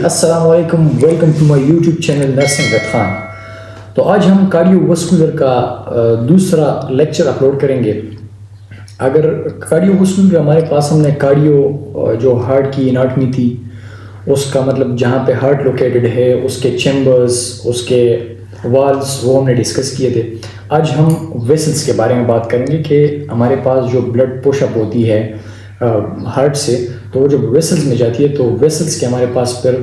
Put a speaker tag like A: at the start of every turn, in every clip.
A: अस्सलाम वालेकुम, welcome to my YouTube channel nursing with Khan. तो आज हम कार्डियोवास्कुलर का दूसरा लेक्चर अपलोड करेंगे। अगर कार्डियोवास्कुलर हमारे पास हमने कार्डियो जो हार्ट की एनाटमी थी उसका मतलब जहाँ पे हार्ट लोकेटेड है उसके चैम्बर्स उसके वाल्व्स वो हमने डिस्कस किए थे। आज हम वेसल्स के बारे में बात करेंगे कि हमारे पास जो ब्लड पुशअप होती है हार्ट से तो वो जब वेसल्स में जाती है तो वेसल्स के हमारे पास फिर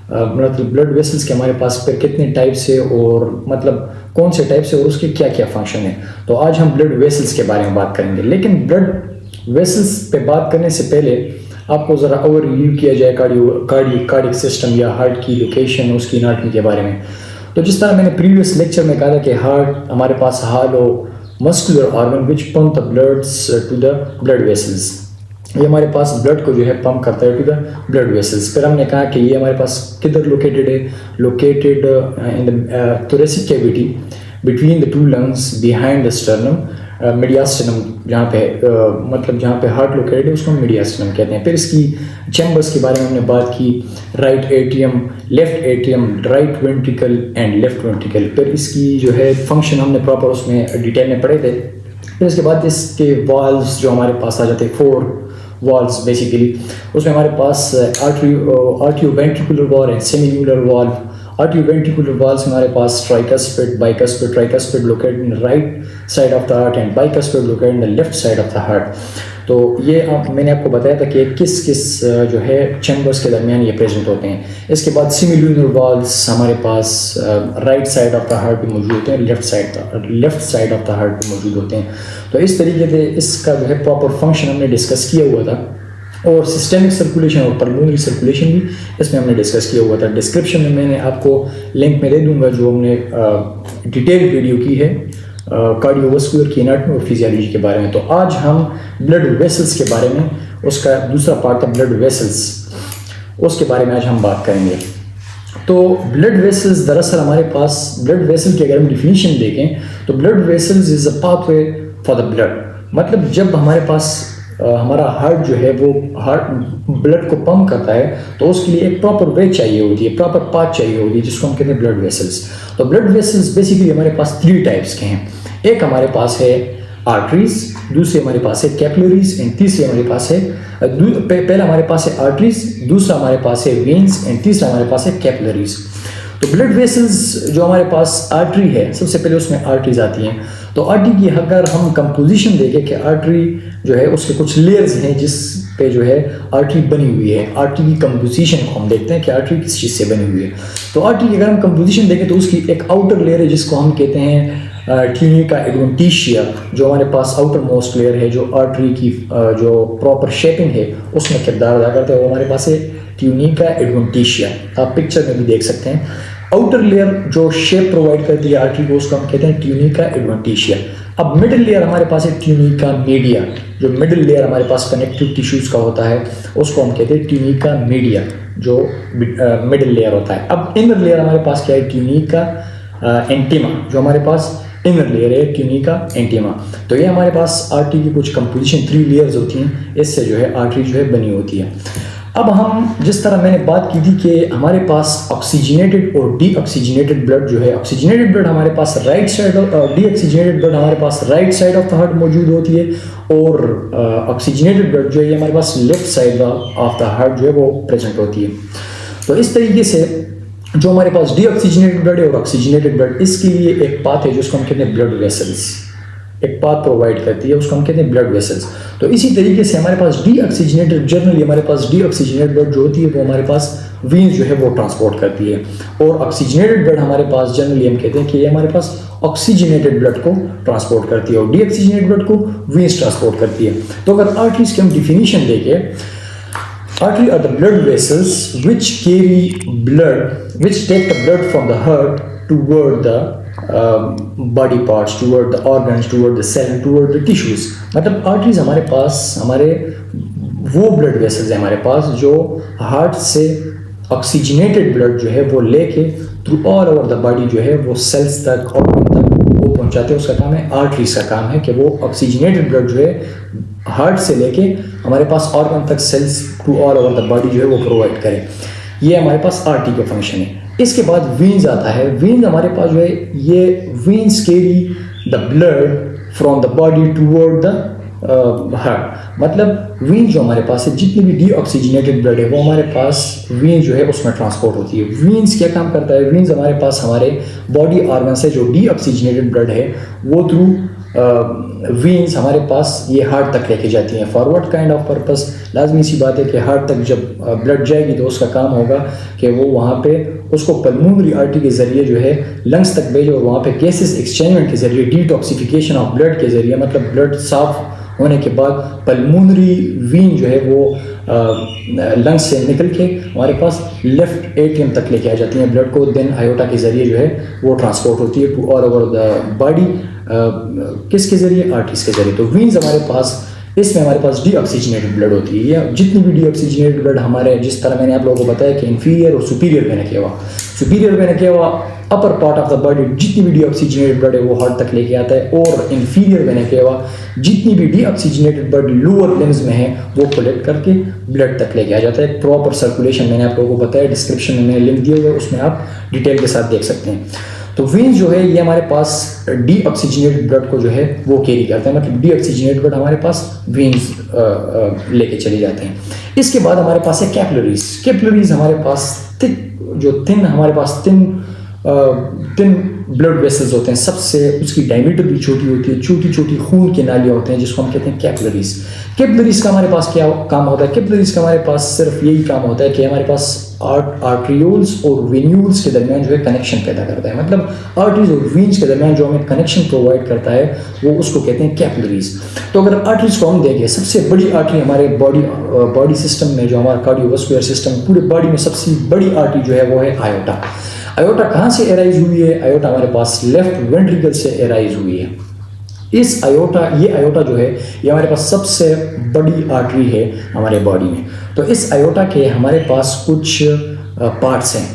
A: मतलब ब्लड वेसल्स के हमारे पास फिर कितने टाइप से और मतलब कौन से टाइप से और उसके क्या क्या फंक्शन है। तो आज हम ब्लड वेसल्स के बारे में बात करेंगे, लेकिन ब्लड वेसल्स पे बात करने से पहले आपको ज़रा ओवर रिव्यू किया जाए कार्डियक सिस्टम या हार्ट की लोकेशन उसकी एनाटमी के बारे में। तो जिस तरह मैंने प्रीवियस लेक्चर में कहा था कि हार्ट हमारे पास hollow muscular organ which pump the bloods to the blood vessels, ये हमारे पास ब्लड को जो है पंप करता है टू द ब्लड वेसल्स। फिर हमने कहा कि ये हमारे पास किधर लोकेटेड है, located in the thoracic cavity between the two lungs behind the sternum, mediastinum जहाँ पे मतलब जहाँ पे हार्ट लोकेटेड है उसको हम मीडियास्टिनम कहते हैं। फिर इसकी चैम्बर्स के बारे में हमने बात की, right atrium, left atrium, right ventricle and left ventricle. फिर इसकी जो है फंक्शन हमने प्रॉपर उसमें डिटेल में पढ़े थे। फिर इसके बाद इसके वाल्व्स जो हमारे पास आ जाते हैं, 4 वाल्व्स बेसिकली, उसमें हमारे पास atrioventricular valve and semilunar valve. Atrioventricular valves हमारे पास tricuspid, bicuspid, tricuspid located in right side of the heart and bicuspid located in the left side of the heart. तो ये मैंने आपको बताया था कि किस किस जो है चैम्बर्स के दरमियान ये प्रेजेंट होते हैं। इसके बाद सेमीन्यूलर वाल्व्स हमारे पास right side of the heart पे मौजूद होते हैं, left side of the heart पे मौजूद होते हैं। तो इस तरीके से इसका जो है प्रॉपर फंक्शन हमने डिस्कस किया हुआ था और सिस्टेमिक सर्कुलेशन और पल्मोनरी सर्कुलेशन भी इसमें हमने डिस्कस किया हुआ था। डिस्क्रिप्शन में मैंने आपको लिंक में दे दूंगा जो हमने डिटेल वीडियो की है कार्डियोवास्कुलर की एनाटमी और फिजियोलॉजी के बारे में। तो आज हम ब्लड वेसल्स के बारे में, उसका दूसरा पार्ट था ब्लड वेसल्स, उसके बारे में आज हम बात करेंगे। तो ब्लड वेसल्स दरअसल हमारे पास ब्लड वेसल की अगर हम डिफिनीशन देखें तो blood vessels is a pathway for the blood. मतलब जब हमारे पास हमारा हार्ट जो है वो हार्ट ब्लड को पंप करता है तो उसके लिए एक प्रॉपर वे चाहिए होती है, प्रॉपर पाथ चाहिए होती है जिसको हम कहते हैं ब्लड वेसल्स। तो ब्लड वेसल्स बेसिकली हमारे पास 3 टाइप्स के हैं। एक हमारे पास है आर्टरीज, दूसरे हमारे पास है कैपिलरीज एंड तीसरे हमारे पास है पहला हमारे पास है आर्टरीज, दूसरा हमारे पास है वेन्स एंड तीसरा हमारे पास है कैपिलरीज। तो ब्लड वेसल्स जो हमारे पास आर्टरी है, सबसे पहले उसमें आर्टरीज आती हैं। तो आर्टरी की अगर हम कंपोजिशन देखें कि आर्टरी जो है उसके कुछ लेयर्स हैं जिस पे जो है आर्टरी बनी हुई है। आर्टरी की कंपोजिशन को हम देखते हैं कि आर्टरी किस चीज़ से बनी हुई है। तो आर्टरी की अगर हम कंपोजिशन देखें तो उसकी एक आउटर लेयर है जिसको हम कहते हैं ट्यूनिका एडवेंटिशिया, जो हमारे पास आउटर मोस्ट लेयर है जो आर्टरी की जो प्रॉपर शेपिंग है उसमें किरदार अदा करता है, वो हमारे पास है ट्यूनिका एडवेंटिशिया। आप पिक्चर में भी देख सकते हैं। आउटर लेयर जो शेप प्रोवाइड करती है आर्टरी को उसको हम कहते हैं ट्यूनिका एडवेंटिशिया। अब मिडिल लेयर हमारे पास है ट्यूनिका मीडिया, जो मिडिल लेयर हमारे पास कनेक्टिव टिश्यूज का होता है उसको हम कहते हैं ट्यूनिका मीडिया, जो मिडिल लेयर होता है। अब इनर लेयर हमारे पास क्या है, ट्यूनिका एंटीमा, जो हमारे पास इनर लेयर है ट्यूनिका एंटीमा। तो ये हमारे पास आर्टरी की कुछ कंपोजिशन 3 लेयर्स होती हैं, इससे जो है आर्टरी जो है बनी होती है। अब हम जिस तरह मैंने बात की थी कि हमारे पास ऑक्सीजनेटेड और डीऑक्सीजनेटेड ब्लड जो है, ऑक्सीजनेटेड ब्लड हमारे पास राइट साइड और डीऑक्सीजनेटेड ब्लड हमारे पास right side of the heart मौजूद होती है और ऑक्सीजनेटेड ब्लड जो है हमारे पास left side of the heart जो है वो प्रेजेंट होती है। तो इस तरीके से जो हमारे पास डीऑक्सीजनेटेड ब्लड है और ऑक्सीजनेटेड ब्लड, इसके लिए एक पाथ है जिसको हम कहते हैं ब्लड वेसल्स, एक पाथ प्रोवाइड करती है उसको हम कहते हैं ब्लड वेसल्स। तो इसी तरीके से हमारे पास डीऑक्सीजनेटेड, जनरली हमारे पास डीऑक्सीजनेटेड ब्लड जो होती है वो हमारे पास वेन्स जो है वो ट्रांसपोर्ट करती है, और ऑक्सीजनेटेड ब्लड हमारे पास जनरली हम कहते हैं कि ये हमारे पास ऑक्सीजनेटेड ब्लड को ट्रांसपोर्ट करती है और डीऑक्सीजनेटेड ब्लड को वेन्स ट्रांसपोर्ट करती है। तो अगर आर्टरीज की हम डिफिनीशन देखें, artery are the blood vessels which carry blood, which take the blood from the heart toward the body parts, toward the organs, toward the cell, toward the tissues। मतलब arteries हमारे पास हमारे वो blood vessels है हमारे पास जो heart से oxygenated blood जो है वो लेके through all over the body जो है वो सेल्स तक, ऑर्गन तक वो पहुंचाते हैं। उसका काम है, आर्टरीज का काम है कि वो ऑक्सीजनेटेड ब्लड जो है हार्ट से लेके हमारे पास ऑर्गन तक, cells to all over the body जो है वो प्रोवाइड करें। ये हमारे पास आर्टरी का फंक्शन है। इसके बाद वीन्स आता है। वीन्स हमारे पास जो है, ये veins carry the blood from the body toward the heart. मतलब वीन जो हमारे पास है, जितनी भी डीऑक्सीजनेटेड ब्लड है वो हमारे पास वीन जो है उसमें ट्रांसपोर्ट होती है। वीन्स क्या काम करता है? वीन्स हमारे पास हमारे बॉडी ऑर्गन से जो डीऑक्सीजनेटेड ब्लड है वो थ्रू वीन्स हमारे पास ये हार्ट तक लेके जाती हैं। फॉरवर्ड काइंड ऑफ पर्पस, लाजमी सी बात है कि हार्ट तक जब ब्लड जाएगी तो उसका काम होगा कि वो वहाँ पे उसको पल्मोनरी आर्टरी के ज़रिए जो है लंग्स तक भेजे और वहाँ पे गैसेस एक्सचेंजमेंट के ज़रिए, डिटॉक्सिफिकेशन ऑफ ब्लड के ज़रिए, मतलब ब्लड साफ होने के बाद पल्मोनरी वीन जो है वो लंग्स से निकल के हमारे पास लेफ्ट एट्रियम तक लेके आ जाती हैं ब्लड को। देन आयोटा के ज़रिए जो है वो ट्रांसपोर्ट होती है to all over the body. किसके ज़रिए? आर्टरीज के ज़रिए। तो वीन्स हमारे पास, इसमें हमारे पास डीऑक्सीजनेटेड ब्लड होती है। या जितनी भी डीऑक्सीजनेटेड ब्लड हमारे, जिस तरह मैंने आप लोगों को बताया कि इंफीरियर और superior vena cava, superior vena cava upper part of the body जितनी भी डीऑक्सीजनेटेड ब्लड है वो हार्ट तक लेके आता है, और इंफीरियर वेना केवा जितनी भी डीऑक्सीजनेटेड ब्लड लोअर लिम्स में है वो कलेक्ट करके ब्लड तक लेके आ जाता है। प्रॉपर सर्कुलेशन मैंने आप लोगों को बताया, डिस्क्रिप्शन में मैंने लिंक दिया हुआ है, उसमें आप डिटेल के साथ देख सकते हैं। तो वीन्स जो है ये हमारे पास डीऑक्सीजनेटेड ब्लड को जो है वो कैरी करते हैं, मतलब डीऑक्सीजनेटेड ब्लड हमारे पास वीन्स लेके चले जाते हैं। इसके बाद हमारे पास है कैपिलरीज। कैपिलरीज हमारे पास थिन हमारे पास थिन ब्लड वेसल्स होते हैं, सबसे उसकी डायमीटर भी छोटी होती है, छोटी छोटी खून की नालियाँ होते हैं जिसको हम कहते हैं कैपिलरीज। कैपिलरीज का हमारे पास क्या काम होता है? कैपिलरीज का हमारे पास सिर्फ यही काम होता है कि हमारे पास आर्ट्रियोल्स और वेन्यूल्स के दरमियान जो है कनेक्शन पैदा करता है। मतलब आर्टरीज और वीन्स के दरमियान जो हमें कनेक्शन प्रोवाइड करता है वो उसको कहते हैं कैपिलरीज। तो अगर आर्टरीज को हम देखें, सबसे बड़ी आर्टरी हमारे बॉडी सिस्टम में, जो हमारा कार्डियोवास्कुलर सिस्टम पूरे बॉडी में सबसे बड़ी आर्टरी जो है वो है आयोटा। आयोटा कहाँ से एराइज हुई है? आयोटा हमारे पास लेफ्ट वेंट्रिकल से एराइज हुई है। इस ये आयोटा जो है ये हमारे पास सबसे बड़ी आर्टरी है हमारे बॉडी में। तो इस आयोटा के हमारे पास कुछ पार्ट्स हैं।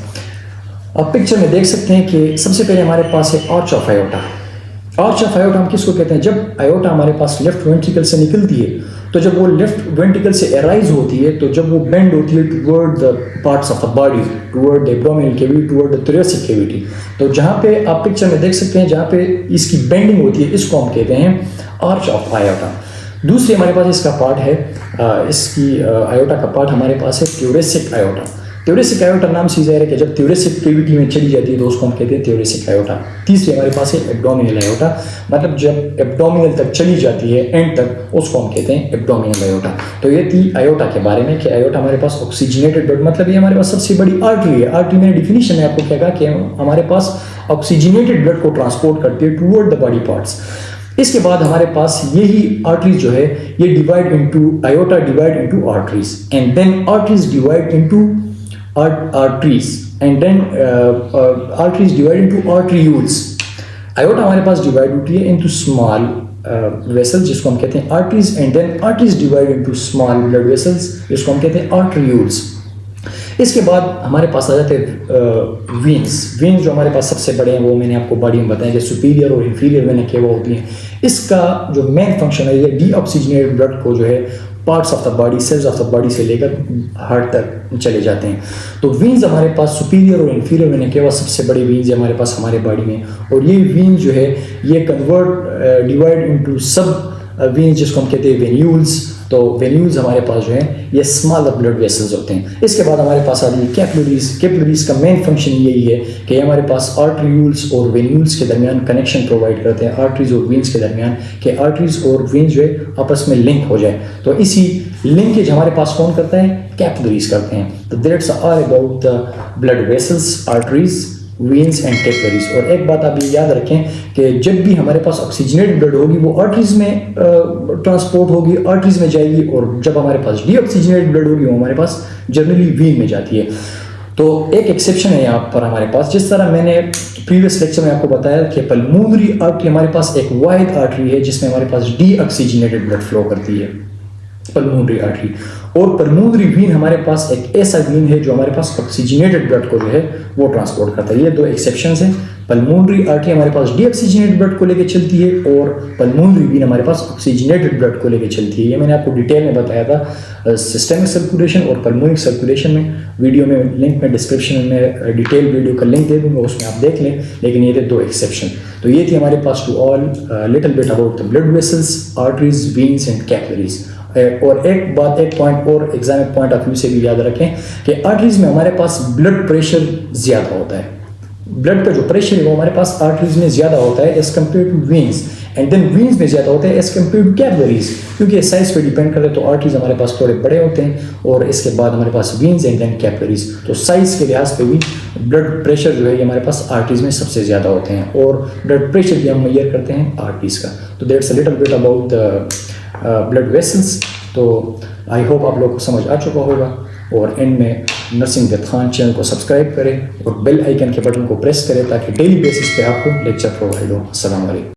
A: आप पिक्चर में देख सकते हैं कि सबसे पहले हमारे पास है arch of iota. Arch of iota हम किसको कहते हैं? जब आयोटा हमारे पास लेफ्ट वेंट्रिकल से निकलती है, तो जब वो लेफ्ट वेंट्रिकल से एराइज होती है, तो जब वो बेंड होती है toward the parts of the body, toward the abdominal cavity, toward the thoracic cavity, तो जहाँ पे आप पिक्चर में देख सकते हैं जहाँ पे इसकी बेंडिंग होती है, इसको हम कहते हैं आर्च ऑफ आयोटा। दूसरी हमारे पास इसका पार्ट है, इसकी आयोटा का पार्ट हमारे पास है थोरेसिक आयोटा। थोरेसिक आयोटा नाम से ज़ाहिर है कि जब थोरेसिक कैविटी में चली जाती है तो उसको हम कहते हैं थोरेसिक आयोटा। तीसरी हमारे पास है एब्डोमिनल आयोटा, मतलब जब एब्डोमिनल तक चली जाती है एंड तक, उसको हम कहते हैं एब्डोमिनल आयोटा। तो ये थी आयोटा के बारे में कि आयोटा हमारे पास ऑक्सीजनेटेड ब्लड, मतलब ये हमारे पास सबसे बड़ी आर्टरी है। आर्टरी में डिफिनीशन में आपको क्या कहा कि हमारे पास ऑक्सीजनेटेड ब्लड को ट्रांसपोर्ट करती है टूवर्ड द बॉडी पार्ट्स। इसके बाद हमारे पास यही आर्टरीज जो है ये divide into, aorta divide into arteries, and then arteries divide into arteries, and then arteries divide into arterioles. Aorta हमारे पास डिवाइड होती है into small vessels जिसको हम कहते हैं arteries, and then arteries divide into small blood vessels जिसको हम कहते हैं arterioles। इसके बाद हमारे पास आ जाते हैं वीन्स। वीन्स जो हमारे पास सबसे बड़े हैं वो मैंने आपको बॉडी में बताया कि सुपीरियर और इंफीरियर वेना केवा होती हैं। इसका जो मेन फंक्शन है ये डीऑक्सीजनेटेड ब्लड को जो है parts of the body, cells of the body से लेकर हार्ट तक चले जाते हैं। तो वीन्स हमारे पास सुपीरियर और इंफीरियर वेना केवा सबसे बड़ी वीन्स है हमारे पास हमारे बॉडी में, और ये वीन्स जो है ये कन्वर्ट डिवाइड इनटू सब वीन्स जिसको हम कहते हैं वेन्यूल्स। तो वेन्यूल्स हमारे पास जो है ये स्मॉल ब्लड वेसल्स होते हैं। इसके बाद हमारे पास आती है कैपिलरीज। कैपिलरीज का मेन फंक्शन यही है कि हमारे पास आर्टरीयूल्स और वेन्यूल्स के दरमियान कनेक्शन प्रोवाइड करते हैं, आर्टरीज और वीन्स के दरमियान, कि आर्टरीज और वीन्स जो है आपस में लिंक हो जाए। तो इसी लिंकेज हमारे पास कौन करता है? कैपिलरीज करते हैं। तो that's all about the blood vessels, arteries, veins and capillaries. और एक बात आप ये याद रखें कि जब भी हमारे पास ऑक्सीजनेटेड ब्लड होगी वो आर्टरीज में ट्रांसपोर्ट होगी, आर्टरीज में जाएगी, और जब हमारे पास डीऑक्सीजनेटेड ब्लड होगी वो हमारे पास जनरली वीन में जाती है। तो एक एक्सेप्शन है यहाँ पर हमारे पास, जिस तरह मैंने प्रीवियस लेक्चर में आपको बताया कि पल्मोनरी आर्टरी हमारे पास एक वाइड आर्टरी है जिसमें हमारे पास डीऑक्सीजनेटेड ब्लड फ्लो करती है, पल्मोनरी आर्टरी। और पल्मोनरी वीन हमारे पास एक ऐसा वीन है जो हमारे पास ऑक्सीजनेटेड ब्लड को जो है वो ट्रांसपोर्ट करता है। ये दो एक्सेप्शंस हैं, पल्मोनरी आर्टरी हमारे पास डीऑक्सीजनेटेड ब्लड को लेकर चलती है और पल्मोनरी वीन हमारे पास ऑक्सीजनेटेड ब्लड को लेकर चलती है। ये मैंने आपको डिटेल में बताया था सिस्टमिक सर्कुलेशन और पल्मोनिक सर्कुलेशन में। वीडियो में लिंक में डिस्क्रिप्शन में डिटेल वीडियो का लिंक दे दूंगा, उसमें आप देख लें। लेकिन ये थे 2 एक्सेप्शन। तो ये थी हमारे पास to all little bit about the blood vessels, arteries, veins and capillaries. और एक बात, एक पॉइंट और एग्जामिक पॉइंट ऑफ व्यू से भी याद रखें कि आर्टरीज में हमारे पास ब्लड प्रेशर ज़्यादा होता है। ब्लड का जो प्रेशर है वो हमारे पास आर्टरीज में ज़्यादा होता है as compare to veins, and then veins में ज़्यादा होता है एज कम्पेयर टू कैपिलरीज, क्योंकि साइज पे डिपेंड करते हैं। तो आर्टरीज हमारे पास थोड़े बड़े होते हैं और इसके बाद हमारे पास वीन्स एंड देन कैपिलरीज। तो साइज के लिहाज पे भी ब्लड प्रेशर जो है ये हमारे पास आर्टरीज में सबसे ज़्यादा होते हैं, और ब्लड प्रेशर भी हम मेजर करते हैं आर्टरीज का। तो that's a little bit about blood vessels. तो आई होप आप लोग को समझ आ चुका होगा, और एंड में नर्सिंग विद खान चैनल को सब्सक्राइब करें और बेल आइकन के बटन को प्रेस करें ताकि डेली बेसिस पे आपको लेक्चर प्रोवाइड हो। अस्सलाम वालेकुम।